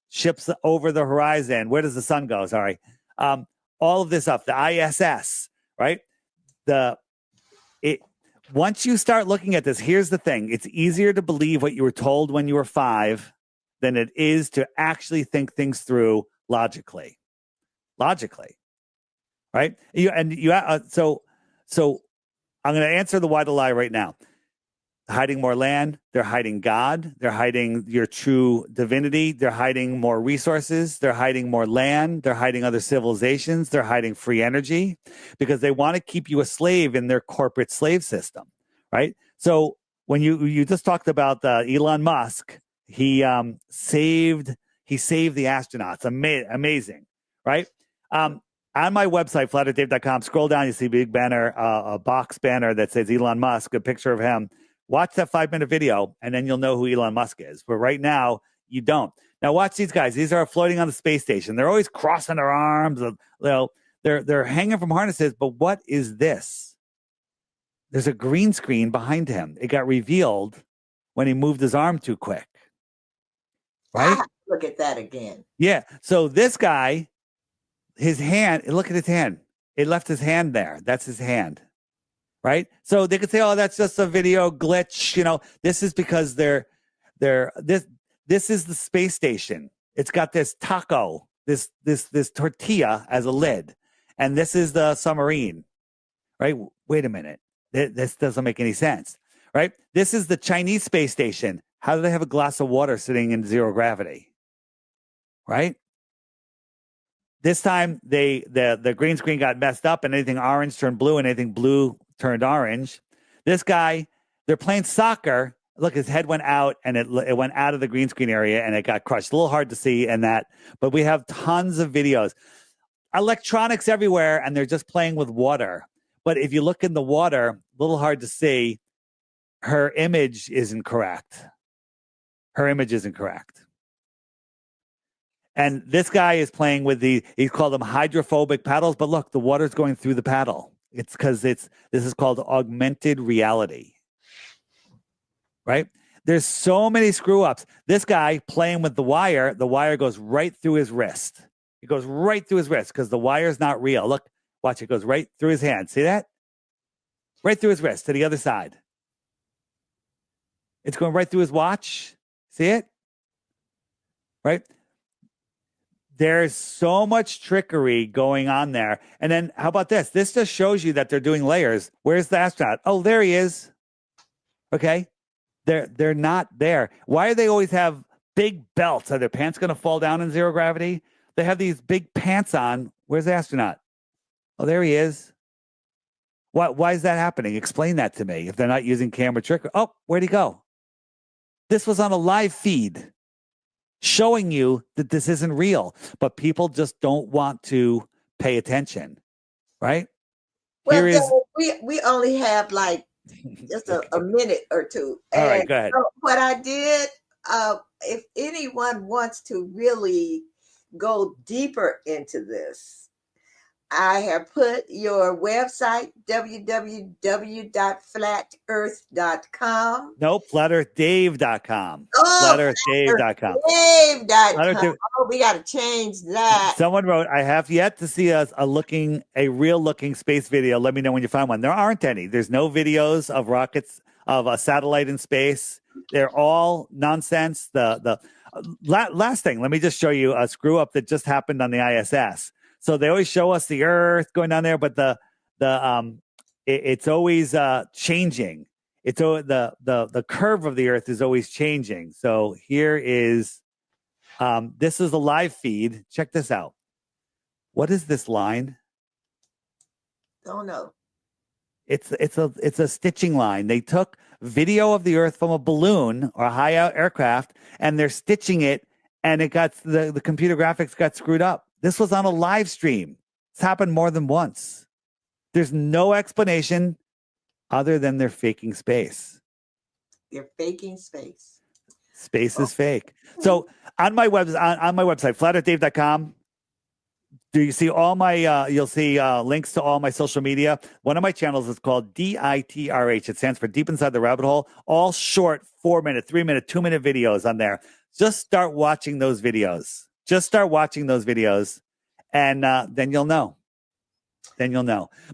Ships over the horizon. Where does the sun go? Sorry. All of this stuff, the ISS, right? Once you start looking at this, here's the thing. It's easier to believe what you were told when you were 5 than it is to actually think things through logically. Right? So I'm going to answer the why the lie right now. hiding more land. They're hiding God. They're hiding your true divinity. They're hiding more resources. They're hiding more land. They're hiding other civilizations. They're hiding free energy because they want to keep you a slave in their corporate slave system, right? So when you just talked about Elon Musk, he saved the astronauts. Amazing, right? On my website, flatearthdave.com, scroll down, you see a big banner, a box banner that says Elon Musk, a picture of him. Watch that 5-minute video, and then you'll know who Elon Musk is. But right now, you don't. Now, watch these guys. These are floating on the space station. They're always crossing their arms. They're hanging from harnesses. But what is this? There's a green screen behind him. It got revealed when he moved his arm too quick. Right? Look at that again. Yeah. So this guy, his hand, look at his hand. It left his hand there. That's his hand. Right? So they could say, oh, that's just a video glitch. You know, this is because this is the space station. It's got this taco, this tortilla as a lid. And this is the submarine. Right? Wait a minute. This doesn't make any sense. Right? This is the Chinese space station. How do they have a glass of water sitting in zero gravity? Right? This time the green screen got messed up and anything orange turned blue and anything blue turned orange. This guy, they're playing soccer. Look, his head went out and it went out of the green screen area and it got crushed. A little hard to see in that, but we have tons of videos. Electronics everywhere and they're just playing with water. But if you look in the water, a little hard to see, her image isn't correct. Her image isn't correct. And this guy is playing with he's called them hydrophobic paddles, but look, the water's going through the paddle. It's because this is called augmented reality, right? There's so many screw ups. This guy playing with the wire goes right through his wrist. It goes right through his wrist because the wire's not real. Look, watch, it goes right through his hand. See that? Right through his wrist to the other side. It's going right through his watch. See it? Right? There's so much trickery going on there. And then how about this? This just shows you that they're doing layers. Where's the astronaut? Oh, there he is. Okay. They're not there. Why do they always have big belts? Are their pants going to fall down in zero gravity? They have these big pants on. Where's the astronaut? Oh, there he is. Why is that happening? Explain that to me. If they're not using camera trickery. Oh, where'd he go? This was on a live feed showing you that this isn't real, but people just don't want to pay attention, right? Well, we only have like just a minute or two. All right, go ahead. So what I did, if anyone wants to really go deeper into this, I have put your website, www.flatearth.com. Nope, flatearthdave.com. Oh, flatearthdave.com. Dave.com. Oh, we got to change that. Someone wrote, I have yet to see a real looking space video. Let me know when you find one. There aren't any. There's no videos of rockets, of a satellite in space. They're all nonsense. The last thing, let me just show you a screw up that just happened on the ISS. So they always show us the Earth going down there, but it's always changing. It's the curve of the Earth is always changing. So here is this is a live feed. Check this out. What is this line? Don't know. It's a stitching line. They took video of the Earth from a balloon or a high out aircraft, and they're stitching it, and it got the computer graphics got screwed up. This was on a live stream. It's happened more than once. There's no explanation other than they're faking space. They're faking space. Space is fake. So on my website, flatearthdave.com, do you see all my, you'll see links to all my social media. One of my channels is called DITRH. It stands for Deep Inside the Rabbit Hole. All short 4-minute, 3-minute, 2-minute videos on there. Just start watching those videos. And then you'll know.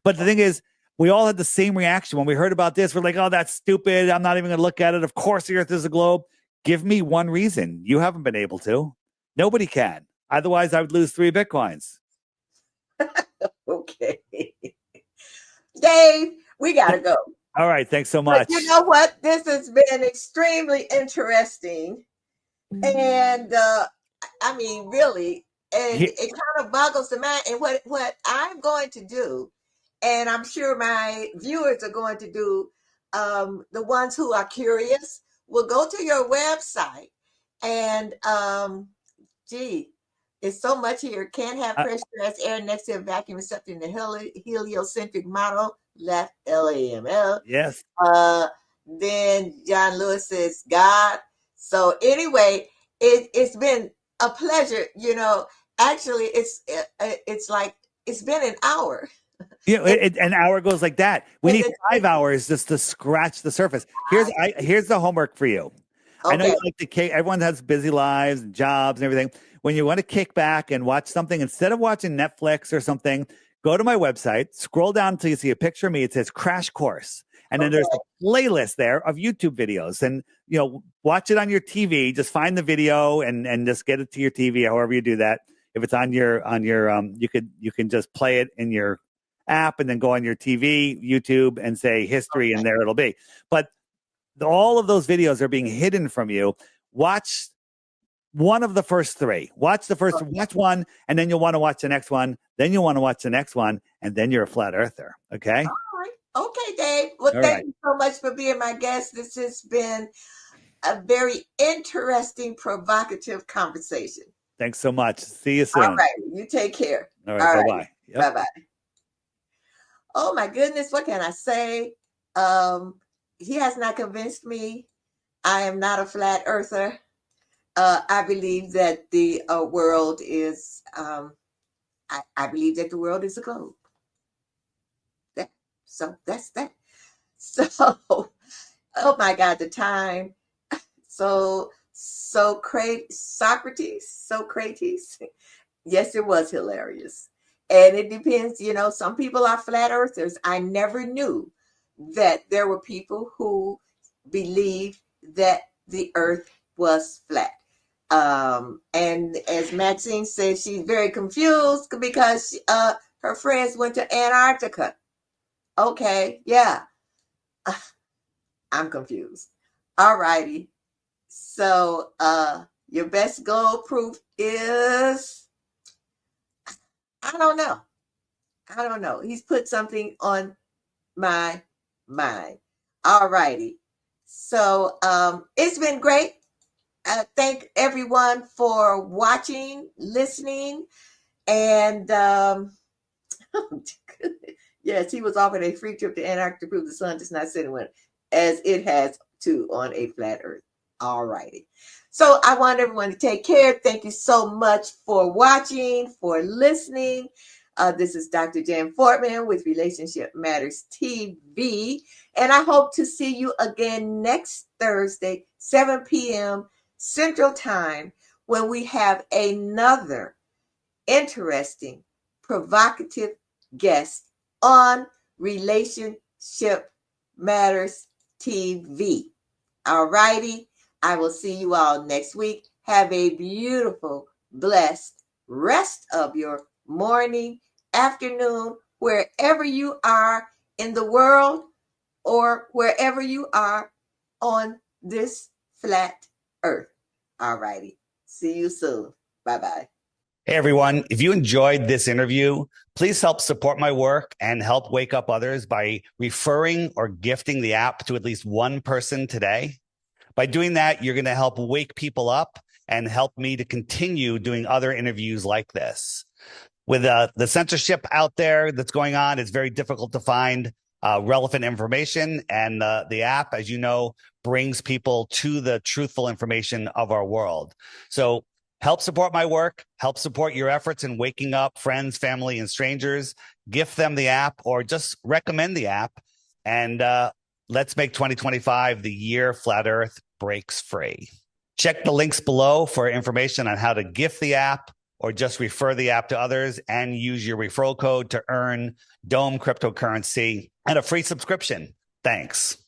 But the thing is, we all had the same reaction when we heard about this. We're like, oh, that's stupid. I'm not even going to look at it. Of course the Earth is a globe. Give me one reason. You haven't been able to. Nobody can. Otherwise, I would lose 3 Bitcoins. Okay. Dave, we got to go. All right. Thanks so But much. you know what? This has been extremely interesting. And I mean, really, and He- it kind of boggles the mind. And what I'm going to do, and I'm sure my viewers are going to do, the ones who are curious will go to your website and gee, it's so much here. Can't have uh, pressurized air next to a vacuum except in the heliocentric model. Left LAML. yes. Then John Lewis says God. So anyway, it's been a pleasure. Actually, it's like it's been an hour. You know, It, an hour goes like that. We need it, 5 hours just to scratch the surface. Here's the homework for you. I know okay, you like to kick. Everyone has busy lives and jobs and everything. When you want to kick back and watch something, instead of watching Netflix or something, go to my website, scroll down until you see a picture of me. It says Crash Course. And then there's okay, a playlist there of YouTube videos. And watch it on your TV. Just find the video and just get it to your TV, however you do that. If it's on your you can just play it in your app and then go on your TV, YouTube, and say history, and there it'll be. But all of those videos are being hidden from you. Watch one of the first three. Watch one, and then you'll want to watch the next one. Then you'll want to watch the next one, and then you're a flat earther. Okay. all right, okay, Dave. Well, All thank right. you so much for being my guest. This has been a very interesting, provocative conversation. Thanks so much. See you All soon. right, you take care. All right. All Bye right, bye. Yep. bye bye. Oh my goodness, what can I say? Um, he has not convinced me. I am not a flat earther. I believe that the world is. I believe that the world is a globe. That, so that's that. So, oh my God, the time. Socrates. Yes, it was hilarious. And it depends, some people are flat earthers. I never knew that there were people who believed that the earth was flat. And as Maxine says, she's very confused because her friends went to Antarctica. Okay, yeah, I'm confused. All righty. So your best goal proof is I don't know. I don't know. He's put something on my mind. All righty. So it's been great. Thank everyone for watching, listening, and yes, he was offered a free trip to Antarctica to prove the sun does not set and win, as it has to on a flat Earth. All righty. So I want everyone to take care. Thank you so much for watching, for listening. This is Dr. Jan Fortman with Relationship Matters TV. And I hope to see you again next Thursday, 7 p.m. Central Time, when we have another interesting, provocative guest on Relationship Matters TV. All righty. I will see you all next week. Have a beautiful, blessed rest of your morning, afternoon, wherever you are in the world or wherever you are on this flat earth. All righty. See you soon. Bye-bye. Hey, everyone. If you enjoyed this interview, please help support my work and help wake up others by referring or gifting the app to at least one person today. By doing that, you're going to help wake people up and help me to continue doing other interviews like this. With the censorship out there that's going on, it's very difficult to find relevant information. And the app, as you know, brings people to the truthful information of our world. So help support my work, help support your efforts in waking up friends, family, and strangers. Gift them the app or just recommend the app. And let's make 2025 the year Flat Earth breaks free. Check the links below for information on how to gift the app or just refer the app to others and use your referral code to earn Dome cryptocurrency and a free subscription. Thanks.